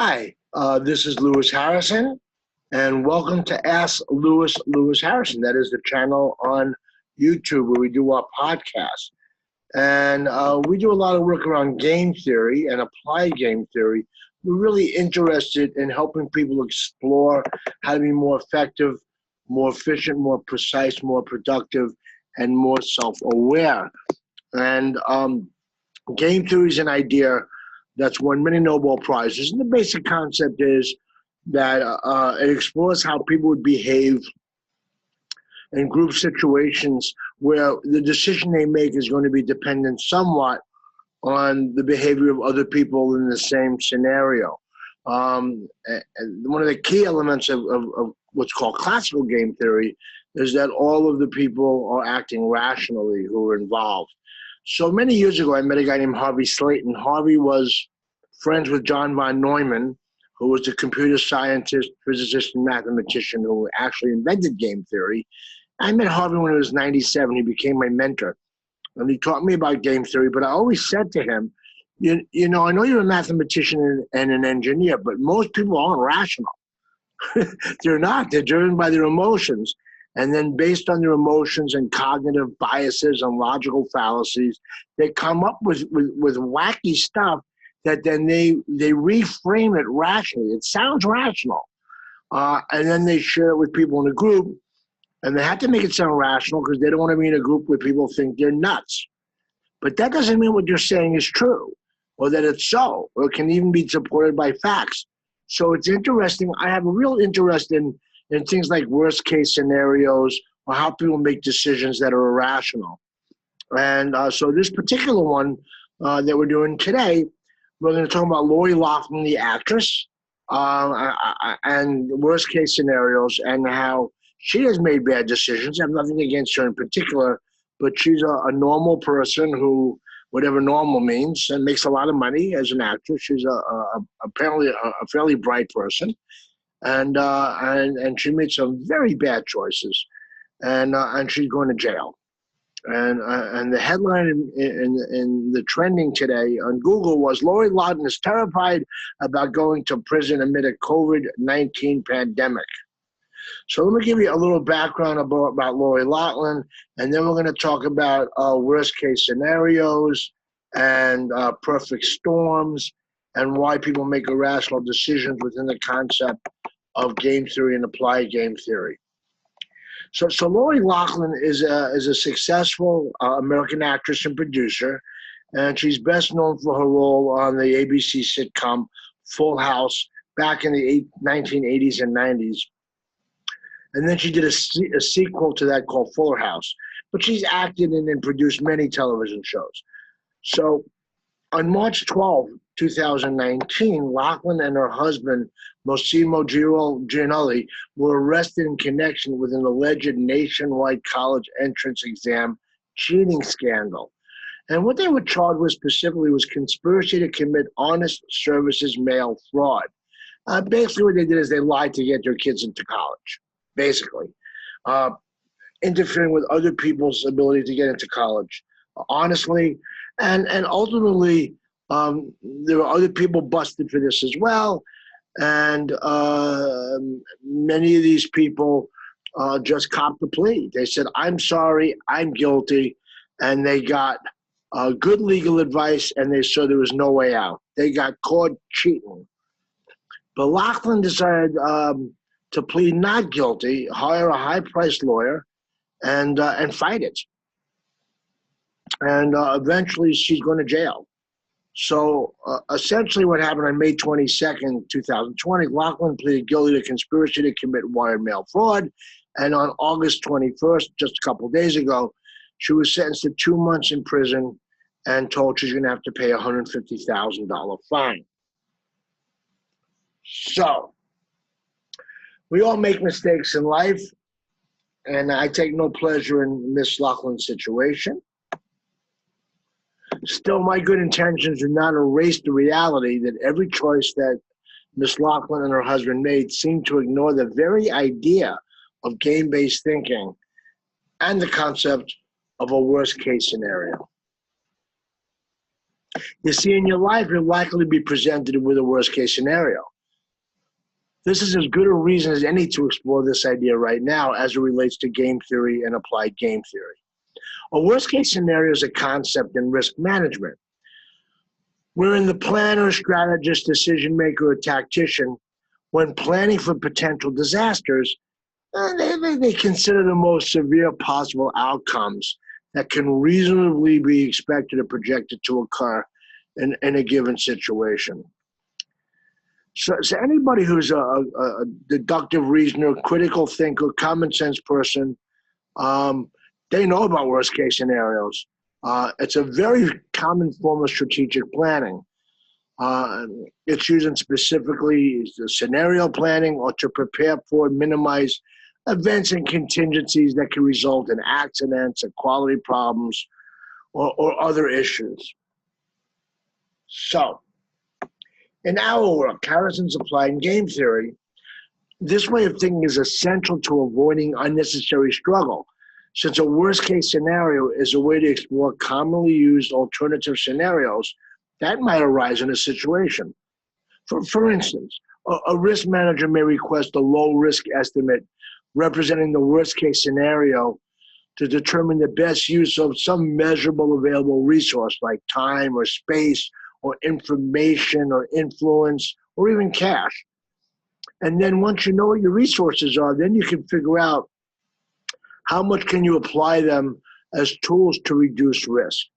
Hi, this is Lewis Harrison, and welcome to Ask Lewis Harrison. That is the channel on YouTube where we do our podcast. And we do a lot of work around game theory and applied game theory. We're really interested in helping people explore how to be more effective, more efficient, more precise, more productive, and more self-aware. And game theory is an idea that's won many Nobel Prizes. And the basic concept is that it explores how people would behave in group situations where the decision they make is going to be dependent somewhat on the behavior of other people in the same scenario. And one of the key elements of what's called classical game theory is that all of the people are acting rationally who are involved. So many years ago, I met a guy named Harvey Slayton. Harvey was friends with John von Neumann, who was a computer scientist, physicist, and mathematician who actually invented game theory. I met Harvey when he was 97. He became my mentor. And he taught me about game theory, but I always said to him, you know, I know you're a mathematician and an engineer, but most people aren't rational. They're not. They're driven by their emotions. And then based on their emotions and cognitive biases and logical fallacies, they come up with wacky stuff that then they reframe it rationally. It sounds rational. And then they share it with people in a group. And they have to make it sound rational because they don't want to be in a group where people think they're nuts. But that doesn't mean what you're saying is true or that it's so, or it can even be supported by facts. So it's interesting. I have a real interest in things like worst case scenarios or how people make decisions that are irrational. And so this particular one that we're doing today, we're going to talk about Lori Loughlin, the actress, and worst case scenarios and how she has made bad decisions. I have nothing against her in particular, but she's a normal person who, whatever normal means, and makes a lot of money as an actress. She's apparently a fairly bright person. And she made some very bad choices, and she's going to jail. And the headline in the trending today on Google was Lori Loughlin is terrified about going to prison amid a COVID-19 pandemic. So let me give you a little background about Lori Loughlin, and then we're going to talk about worst case scenarios and perfect storms and why people make irrational decisions within the concept of game theory and applied game theory. So Lori Loughlin is a successful American actress and producer, and she's best known for her role on the ABC sitcom Full House back in the 1980s and 90s. And then she did a sequel to that called Fuller House. But she's acted in and produced many television shows. So on March 12, 2019, Loughlin and her husband, Mossimo Giannulli, were arrested in connection with an alleged nationwide college entrance exam cheating scandal. And what they were charged with specifically was conspiracy to commit honest services mail fraud. Basically what they did is they lied to get their kids into college, basically. Interfering with other people's ability to get into college, honestly. And ultimately, there were other people busted for this as well. And many of these people just copped the plea. They said, I'm sorry, I'm guilty. And they got good legal advice, and they saw there was no way out. They got caught cheating. But Loughlin decided to plead not guilty, hire a high-priced lawyer, and fight it. And eventually she's going to jail. So essentially what happened on May 22nd, 2020, Loughlin pleaded guilty to conspiracy to commit wire mail fraud. And on August 21st, just a couple of days ago, she was sentenced to 2 months in prison and told she's going to have to pay a $150,000 fine. So we all make mistakes in life, and I take no pleasure in Miss Loughlin's situation. Still, my good intentions do not erase the reality that every choice that Miss Loughlin and her husband made seemed to ignore the very idea of game-based thinking and the concept of a worst-case scenario. You see, in your life, you're likely to be presented with a worst-case scenario. This is as good a reason as any to explore this idea right now as it relates to game theory and applied game theory. A worst-case scenario is a concept in risk management, wherein the planner, strategist, decision maker, or tactician, when planning for potential disasters, they consider the most severe possible outcomes that can reasonably be expected or projected to occur in a given situation. So anybody who's a deductive reasoner, critical thinker, common sense person, they know about worst case scenarios. It's a very common form of strategic planning. It's used specifically the scenario planning or to prepare for and minimize events and contingencies that can result in accidents and quality problems or other issues. So, in our work, Harrison's applied game theory, this way of thinking is essential to avoiding unnecessary struggle, since a worst-case scenario is a way to explore commonly used alternative scenarios that might arise in a situation. For instance, a risk manager may request a low-risk estimate representing the worst-case scenario to determine the best use of some measurable available resource like time or space or information or influence or even cash. And then once you know what your resources are, then you can figure out how much can you apply them as tools to reduce risk.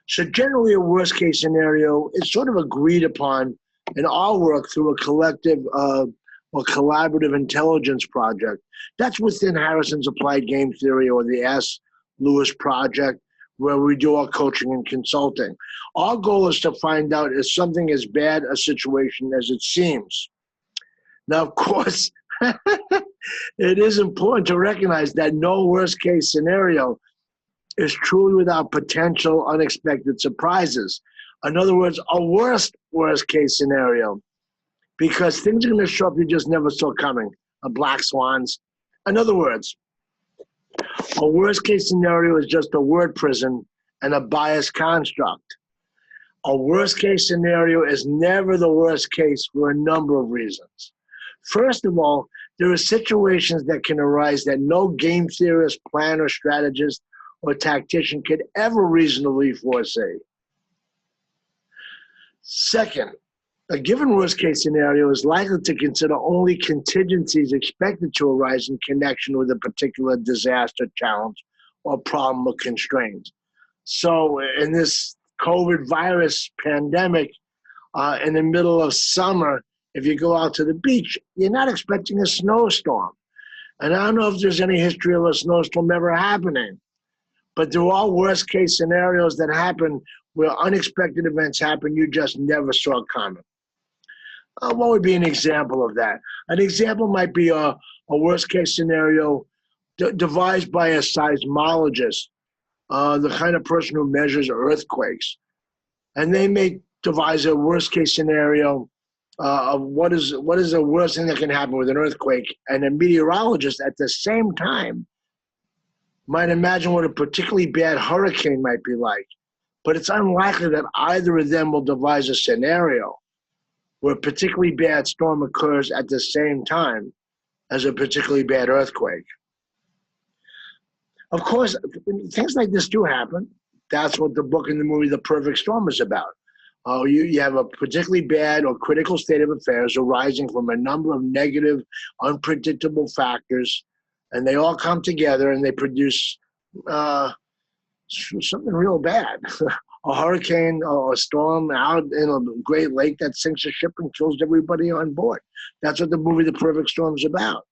So generally a worst case scenario is sort of agreed upon in our work through a collective or collaborative intelligence project. That's within Harrison's applied game theory or the S. Lewis project, where we do our coaching and consulting. Our goal is to find out if something as bad a situation as it seems. Now, of course, it is important to recognize that no worst case scenario is truly without potential unexpected surprises. In other words, a worst case scenario, because things are going to show up you just never saw coming, black swans. In other words, a worst case scenario is just a word prison and a biased construct. A worst case scenario is never the worst case for a number of reasons. First of all, there are situations that can arise that no game theorist, planner, strategist, or tactician could ever reasonably foresee. Second, a given worst-case scenario is likely to consider only contingencies expected to arise in connection with a particular disaster, challenge, or problem or constraint. So in this COVID virus pandemic, in the middle of summer, if you go out to the beach, you're not expecting a snowstorm. And I don't know if there's any history of a snowstorm ever happening, but there are worst-case scenarios that happen where unexpected events happen you just never saw coming. What would be an example of that? An example might be a worst-case scenario devised by a seismologist, the kind of person who measures earthquakes. And they may devise a worst-case scenario of what is the worst thing that can happen with an earthquake. And a meteorologist at the same time might imagine what a particularly bad hurricane might be like. But it's unlikely that either of them will devise a scenario where a particularly bad storm occurs at the same time as a particularly bad earthquake. Of course, things like this do happen. That's what the book and the movie The Perfect Storm is about. You have a particularly bad or critical state of affairs arising from a number of negative, unpredictable factors, and they all come together and they produce something real bad. A hurricane or a storm out in a Great Lake that sinks a ship and kills everybody on board. That's what the movie The Perfect Storm is about.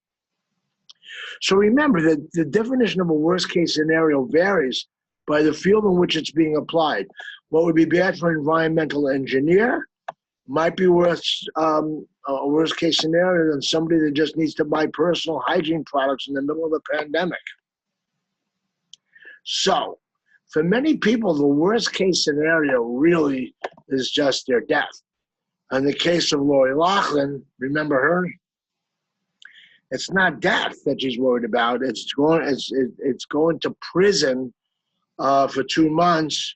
So remember that the definition of a worst-case scenario varies by the field in which it's being applied. What would be bad for an environmental engineer might be worse, a worst-case scenario than somebody that just needs to buy personal hygiene products in the middle of a pandemic. So, for many people, the worst-case scenario really is just their death. In the case of Lori Loughlin, remember her? It's not death that she's worried about. It's going to prison for 2 months,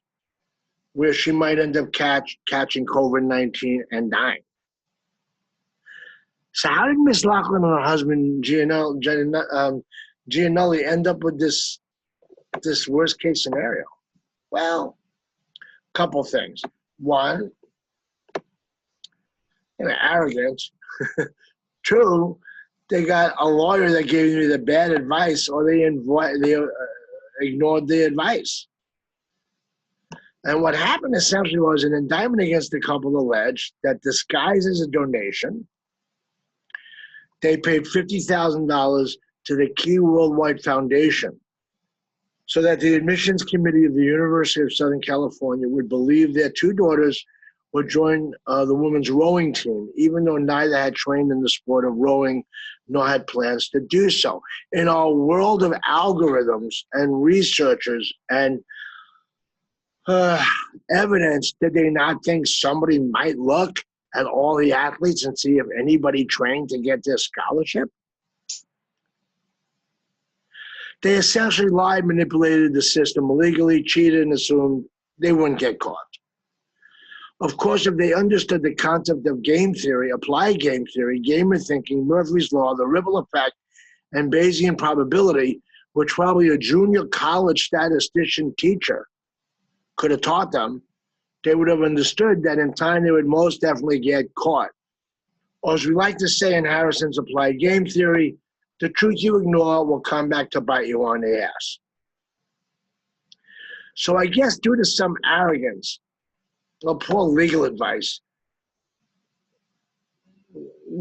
where she might end up catching COVID-19 and dying. So how did Miss Loughlin and her husband Giannulli end up with this worst case scenario? Well, a couple things. One, arrogance. Two, they got a lawyer that gave you the bad advice, or they ignored the advice. And what happened essentially was an indictment against the couple alleged that disguised as a donation, they paid $50,000 to the Key Worldwide Foundation so that the admissions committee of the University of Southern California would believe their two daughters would join the women's rowing team, even though neither had trained in the sport of rowing nor had plans to do so. In our world of algorithms and researchers and evidence, did they not think somebody might look at all the athletes and see if anybody trained to get their scholarship? They essentially lied, manipulated the system illegally, cheated, and assumed they wouldn't get caught. Of course, if they understood the concept of game theory, applied game theory, gamer thinking, Murphy's Law, the ripple effect, and Bayesian probability, which probably a junior college statistician teacher could have taught them, they would have understood that in time they would most definitely get caught. Or as we like to say in Harrison's applied game theory, the truth you ignore will come back to bite you on the ass. So I guess due to some arrogance or poor legal advice,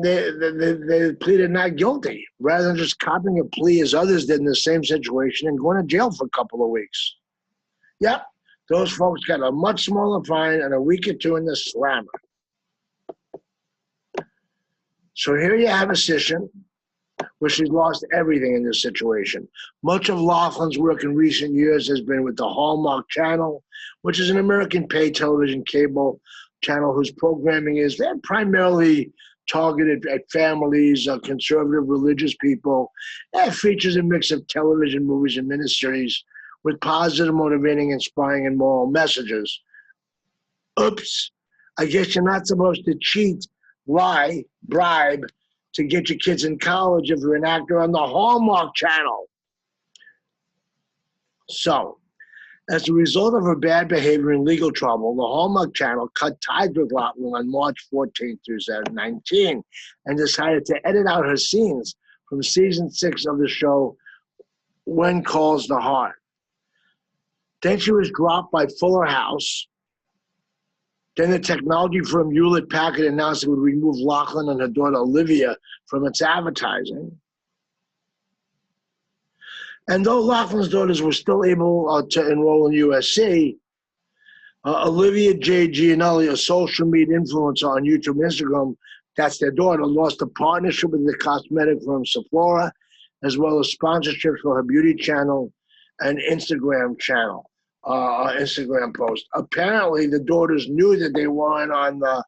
they pleaded not guilty rather than just copying a plea as others did in the same situation and going to jail for a couple of weeks. Yep, those folks got a much smaller fine and a week or two in the slammer. So here you have a citizen where she's lost everything in this situation. Much of Loughlin's work in recent years has been with the Hallmark Channel, which is an American paid television cable channel whose programming is primarily targeted at families, conservative religious people. It features a mix of television, movies, and miniseries with positive, motivating, inspiring, and moral messages. Oops, I guess you're not supposed to cheat, lie, bribe, to get your kids in college if you're an actor on the Hallmark Channel. So, as a result of her bad behavior and legal trouble, the Hallmark Channel cut ties with Loughlin on March 14, 2019, and decided to edit out her scenes from season 6 of the show, When Calls the Heart. Then she was dropped by Fuller House. Then the technology firm Hewlett-Packard announced it would remove Loughlin and her daughter Olivia from its advertising. And though Loughlin's daughters were still able to enroll in USC, Olivia J. Giannulli, a social media influencer on YouTube and Instagram, that's their daughter, lost a partnership with the cosmetic firm Sephora, as well as sponsorships for her beauty channel and Instagram channel. Instagram post. Apparently, the daughters knew that they weren't on the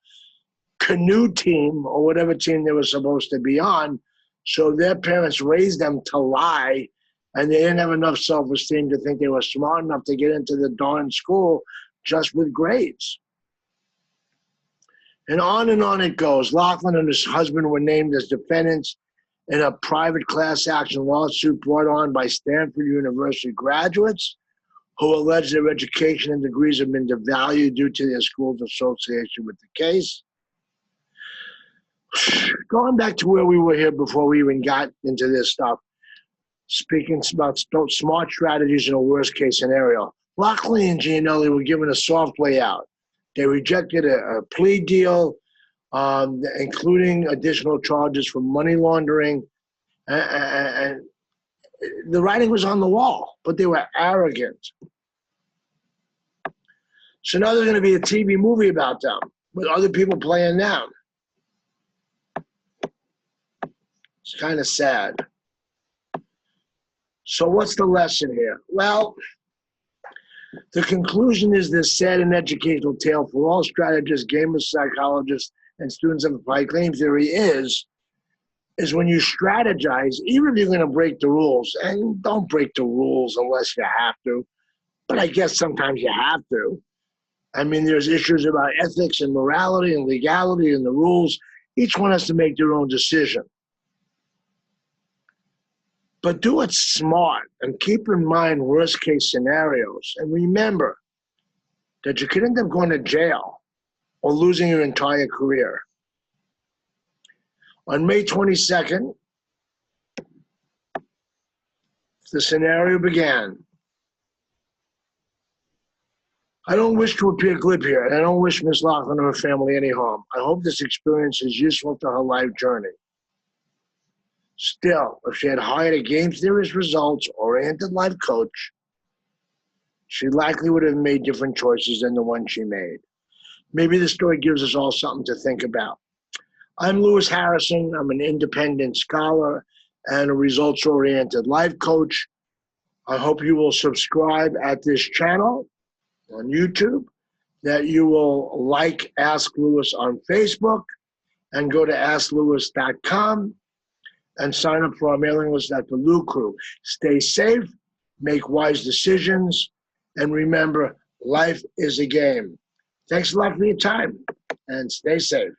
canoe team or whatever team they were supposed to be on, so their parents raised them to lie, and they didn't have enough self-esteem to think they were smart enough to get into the darn school just with grades. And on it goes. Loughlin and his husband were named as defendants in a private class action lawsuit brought on by Stanford University graduates who allege their education and degrees have been devalued due to their school's association with the case. Going back to where we were here before we even got into this stuff, speaking about smart strategies in a worst-case scenario, Loughlin and Giannulli were given a soft way out. They rejected a plea deal, including additional charges for money laundering, and the writing was on the wall, but they were arrogant. So now there's going to be a TV movie about them with other people playing them. It's kind of sad. So what's the lesson here? Well, the conclusion is this sad and educational tale for all strategists, gamers, psychologists, and students of applied game theory is when you strategize, even if you're going to break the rules, and don't break the rules unless you have to, but I guess sometimes you have to. I mean, there's issues about ethics and morality and legality and the rules. Each one has to make their own decision. But do it smart and keep in mind worst case scenarios. And remember that you could end up going to jail or losing your entire career. On May 22nd, the scenario began. I don't wish to appear glib here, and I don't wish Ms. Loughlin or her family any harm. I hope this experience is useful to her life journey. Still, if she had hired a game theorist results-oriented life coach, she likely would have made different choices than the one she made. Maybe the story gives us all something to think about. I'm Lewis Harrison. I'm an independent scholar and a results-oriented life coach. I hope you will subscribe at this channel on YouTube, that you will like Ask Lewis on Facebook, and go to AskLewis.com and sign up for our mailing list at the Lou Crew. Stay safe, make wise decisions, and remember, life is a game. Thanks a lot for your time, and stay safe.